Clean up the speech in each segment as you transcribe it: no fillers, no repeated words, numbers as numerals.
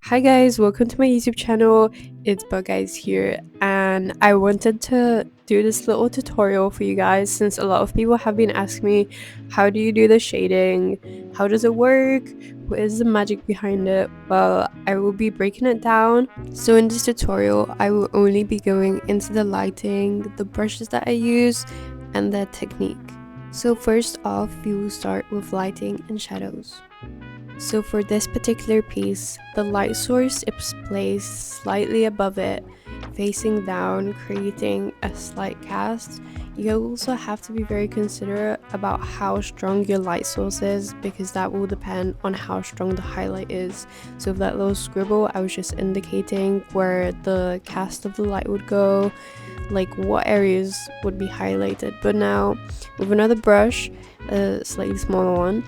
Hi guys, welcome to my YouTube channel. It's Bug Guys here, and I wanted to do this little tutorial for you guys since a lot of people have been asking me, how do you do the shading? How does it work? What is the magic behind it? Well, I will be breaking it down. So in this tutorial, I will only be going into the lighting, the brushes that I use, and the technique. So first off, we will start with lighting and shadows. So for this particular piece, the light source is placed slightly above it, facing down, creating a slight cast. You also have to be very considerate about how strong your light source is, because that will depend on how strong the highlight is. So with that little scribble, I was just indicating where the cast of the light would go, like what areas would be highlighted. But now with another brush, a slightly smaller one,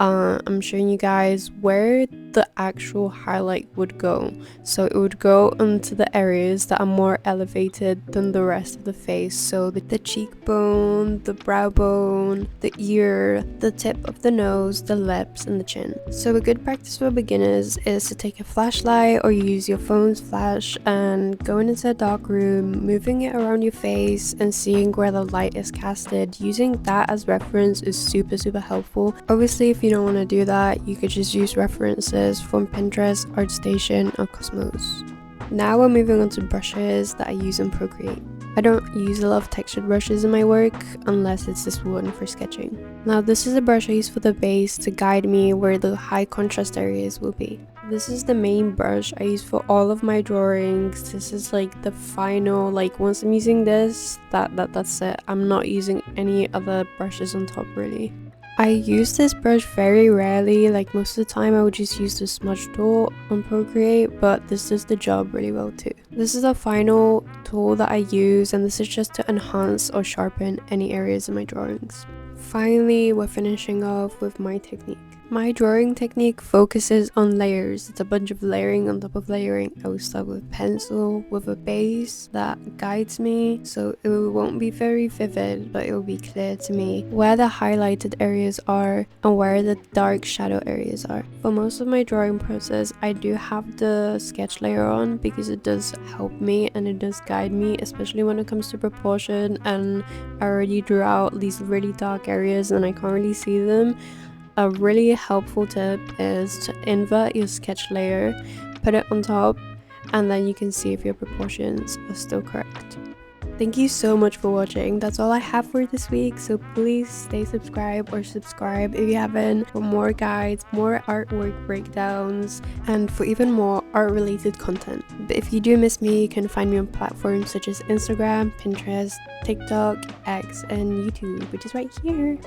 I'm showing you guys where the actual highlight would go. So it would go into the areas that are more elevated than the rest of the face. So the cheekbone, the brow bone, the ear, the tip of the nose, the lips, and the chin. So a good practice for beginners is to take a flashlight or use your phone's flash and going into a dark room, moving it around your face and seeing where the light is casted. Using that as reference is super helpful. Obviously, if you don't want to do that, you could just use references from Pinterest, ArtStation, or Cosmos. Now we're moving on to brushes that I use in Procreate. I don't use a lot of textured brushes in my work unless it's this one for sketching. Now this is a brush I use for the base to guide me where the high contrast areas will be. This is the main brush I use for all of my drawings. This is like the final, like once I'm using this, that's it. I'm not using any other brushes on top really. I use this brush very rarely, like most of the time I would just use the smudge tool on Procreate, but this does the job really well too. This is the final tool that I use, and this is just to enhance or sharpen any areas in my drawings. Finally, we're finishing off with my technique. My drawing technique focuses on layers. It's a bunch of layering on top of layering. I will start with pencil with a base that guides me, so it won't be very vivid, but it will be clear to me where the highlighted areas are and where the dark shadow areas are. For most of my drawing process, I do have the sketch layer on because it does help me and it does guide me, especially when it comes to proportion, and I already drew out these really dark areas and I can't really see them. A really helpful tip is to invert your sketch layer, put it on top, and then you can see if your proportions are still correct. Thank you so much for watching. That's all I have for this week, so please stay subscribed or subscribe if you haven't for more guides, more artwork breakdowns, and for even more art related content. But if you do miss me, you can find me on platforms such as Instagram, Pinterest, TikTok, X, and YouTube, which is right here.